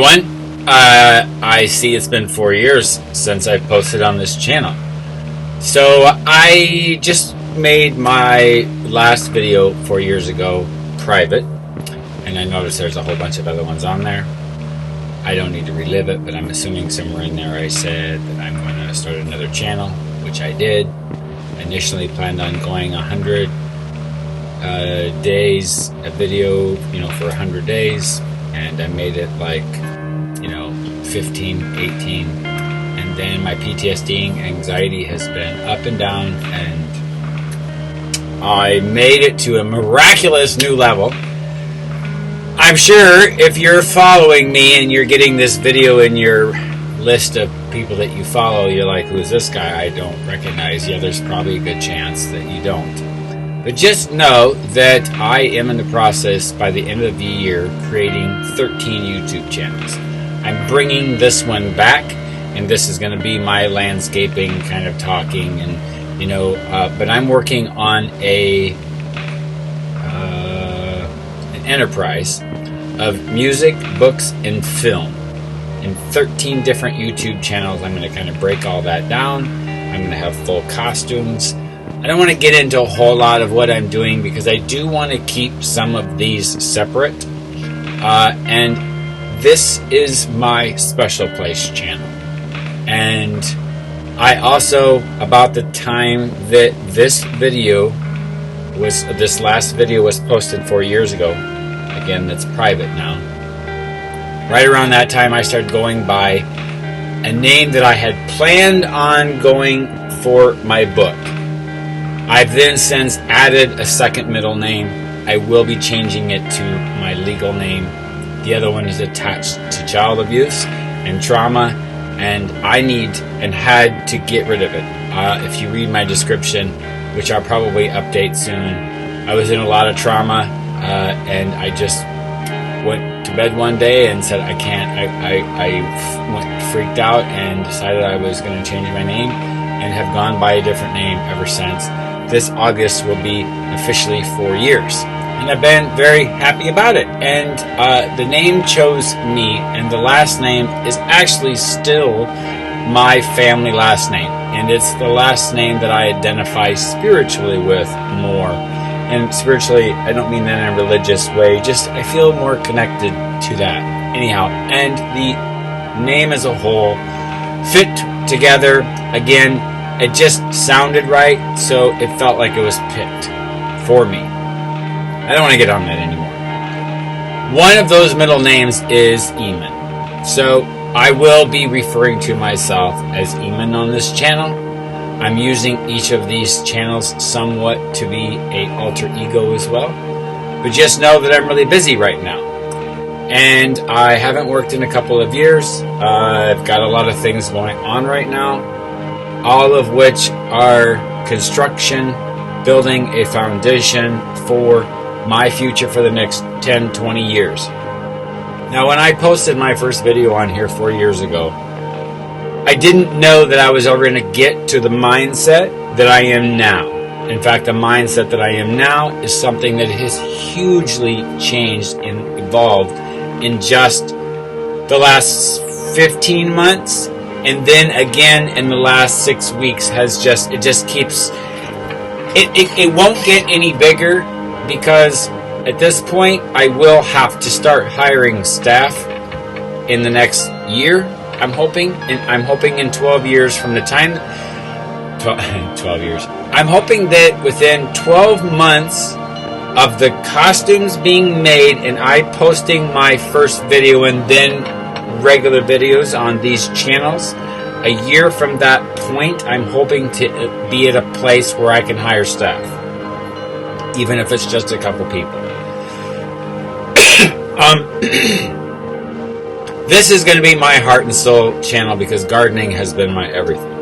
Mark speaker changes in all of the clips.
Speaker 1: everyone. I see it's been 4 years since I posted on this channel. So I just made my last video 4 years ago private, and I noticed there's a whole bunch of other ones on there. I don't need to relive it, but I'm assuming somewhere in there I said that I'm going to start another channel, which I did. Initially planned on going 100 days a video, for 100 days, and I made it like 15, 18, and then my PTSD and anxiety has been up and down, and I made it to a miraculous new level. I'm sure if you're following me and you're getting this video in your list of people that you follow, you're like, who's this guy I don't recognize? Yeah, there's probably a good chance that you don't. But just know that I am in the process, by the end of the year, creating 13 YouTube channels. I'm bringing this one back, and this is going to be my landscaping kind of talking, and but I'm working on an enterprise of music, books, and film in 13 different YouTube channels. I'm going to kind of break all that down. I'm going to have full costumes. I don't want to get into a whole lot of what I'm doing because I do want to keep some of these separate. And this is my special place channel. And I also, about the time that this last video was posted 4 years ago, again, that's private now. Right around that time, I started going by a name that I had planned on going for my book. I've then since added a second middle name. I will be changing it to my legal name. The other one is attached to child abuse and trauma, and I need and had to get rid of it. If you read my description, which I'll probably update soon, I was in a lot of trauma, and I just went to bed one day and said I can't. I went freaked out and decided I was going to change my name, and have gone by a different name ever since. This August will be officially 4 years, and I've been very happy about it. And the name chose me, and the last name is actually still my family last name, and it's the last name that I identify spiritually with more. And spiritually, I don't mean that in a religious way, just I feel more connected to that. Anyhow, and the name as a whole fit together. Again, it just sounded right, so it felt like it was picked for me. I don't want to get on that anymore. One of those middle names is Emon. So I will be referring to myself as Emon on this channel. I'm using each of these channels somewhat to be an alter ego as well. But just know that I'm really busy right now. And I haven't worked in a couple of years. I've got a lot of things going on right now, all of which are construction, building a foundation for my future for the next 10, 20 years. Now, when I posted my first video on here 4 years ago, I didn't know that I was ever going to get to the mindset that I am now. In fact, the mindset that I am now is something that has hugely changed and evolved in just the last 15 months. And then again in the last 6 weeks it just keeps, it won't get any bigger, because at this point I will have to start hiring staff in the next year. I'm hoping in 12 years from the time, 12 years. I'm hoping that within 12 months of the costumes being made and I posting my first video and then regular videos on these channels, a year from that point, I'm hoping to be at a place where I can hire staff, even if it's just a couple people. This is going to be my heart and soul channel because gardening has been my everything.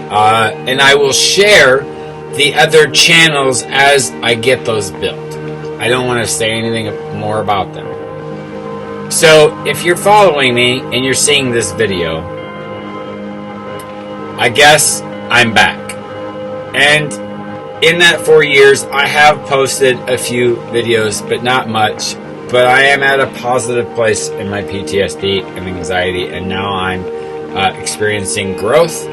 Speaker 1: And I will share the other channels as I get those built. I don't want to say anything more about them. So if you're following me and you're seeing this video, I guess I'm back. And in that 4 years, I have posted a few videos, but not much. but I am at a positive place in my PTSD and anxiety, and now I'm experiencing growth,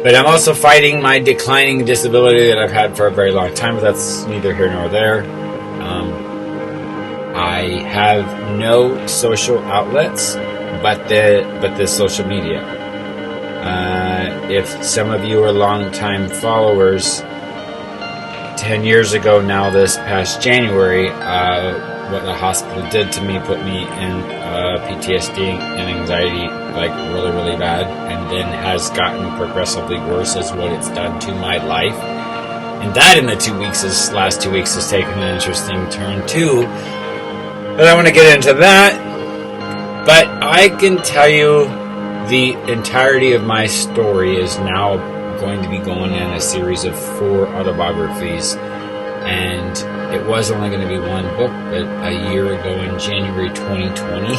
Speaker 1: but I'm also fighting my declining disability that I've had for a very long time, but that's neither here nor there. I have no social outlets but the social media. If some of you are longtime followers, 10 years ago now, this past January, what the hospital did to me put me in PTSD and anxiety, like really, really bad, and then has gotten progressively worse as what it's done to my life. And that in the last 2 weeks has taken an interesting turn too. But I want to get into that. But I can tell you the entirety of my story is now going to be going in a series of 4 autobiographies. And it was only going to be one book, but a year ago in January 2020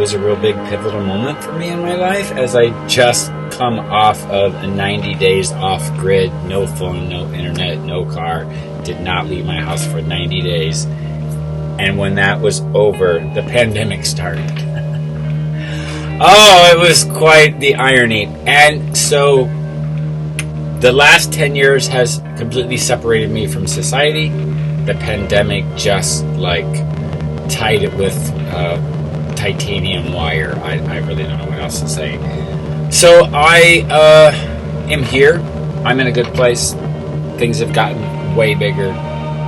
Speaker 1: was a real big pivotal moment for me in my life, as I just come off of a 90 days off grid, no phone, no internet, no car, did not leave my house for 90 days. And when that was over, the pandemic started. Oh, it was quite the irony. And so the last 10 years has completely separated me from society. The pandemic just tied it with titanium wire. I really don't know what else to say. So I am here. I'm in a good place. Things have gotten way bigger.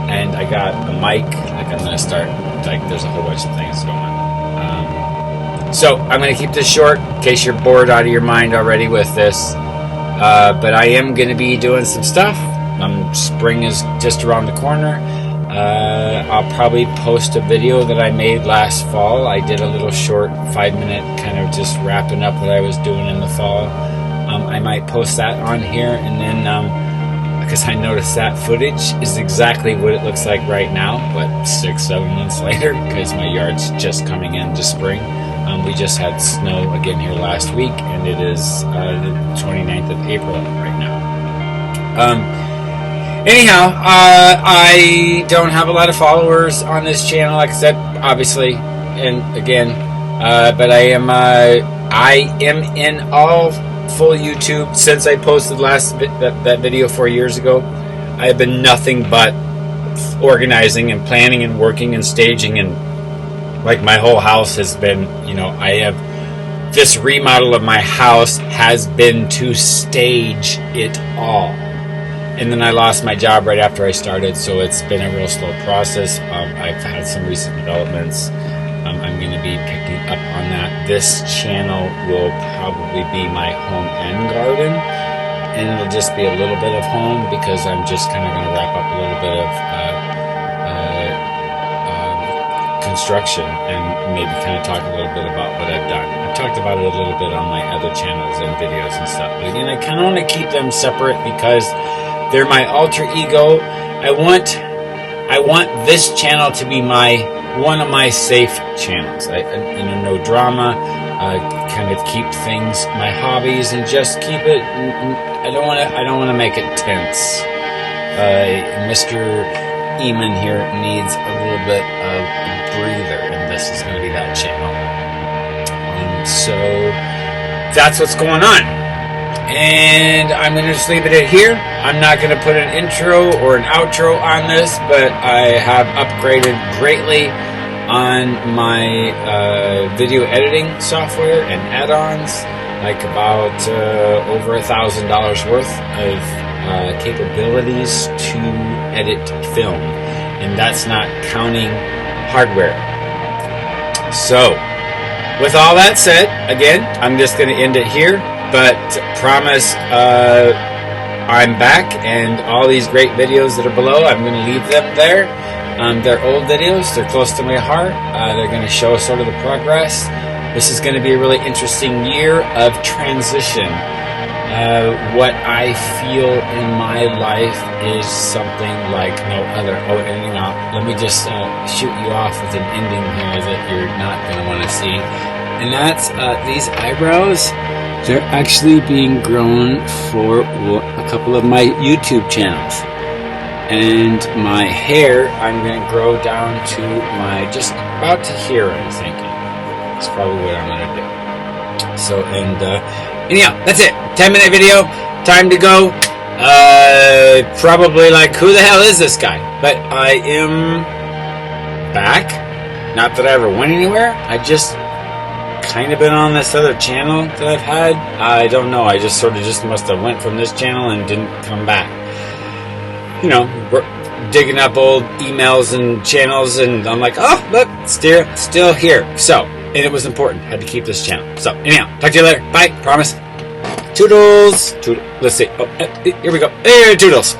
Speaker 1: And I got a mic. I'm going to start, there's a whole bunch of things going on. So I'm going to keep this short in case you're bored out of your mind already with this. But I am going to be doing some stuff. Spring is just around the corner. I'll probably post a video that I made last fall. I did a little short 5-minute kind of just wrapping up what I was doing in the fall. I might post that on here, and then because I noticed that footage is exactly what it looks like right now, 6-7 months later, because my yard's just coming into spring. We just had snow again here last week, and it is the 29th of April right now. Anyhow, I don't have a lot of followers on this channel, like I said, obviously, and again, but I am in all full YouTube since I posted that video 4 years ago. I have been nothing but organizing and planning and working and staging, and my whole house has been, this remodel of my house has been to stage it all. And then I lost my job right after I started, so it's been a real slow process. I've had some recent developments. I'm going to be picking up on that. This channel will probably be my home and garden, and it'll just be a little bit of home because I'm just kind of going to wrap up a little bit of construction and maybe kind of talk a little bit about what I've done. I've talked about it a little bit on my other channels and videos and stuff, but again, I kind of want to keep them separate because they're my alter ego. I want this channel to be one of my safe channels. No drama. Kind of keep things, my hobbies, and just keep it. I don't want to make it tense. Mr. Emon here needs a little bit of a breather, and this is going to be that channel. So that's what's going on. And I'm going to just leave it at here. I'm not going to put an intro or an outro on this, but I have upgraded greatly on my video editing software and add-ons, about over $1,000 worth of capabilities to edit film, and that's not counting hardware. So with all that said, again, I'm just going to end it here, but promise I'm back, and all these great videos that are below, I'm going to leave them there. They're old videos, they're close to my heart, they're going to show sort of the progress. This is going to be a really interesting year of transition. What I feel in my life is something like no other. Oh, and let me just shoot you off with an ending here that you're not going to want to see. And that's these eyebrows. They're actually being grown for a couple of my YouTube channels. And my hair, I'm going to grow down to my, just about to here, I'm thinking. That's probably what I'm going to do. So, and anyhow, that's it. 10-minute video. Time to go. Probably like, who the hell is this guy? But I am back. Not that I ever went anywhere. I just kind of been on this other channel that I've had. I don't know. I just sort of just must have went from this channel and didn't come back. You know, we're digging up old emails and channels, and I'm like, oh, look, still here. So, and it was important. Had to keep this channel. So, anyhow, talk to you later. Bye. Promise. Toodles. Let's see. Oh, here we go. Hey, toodles.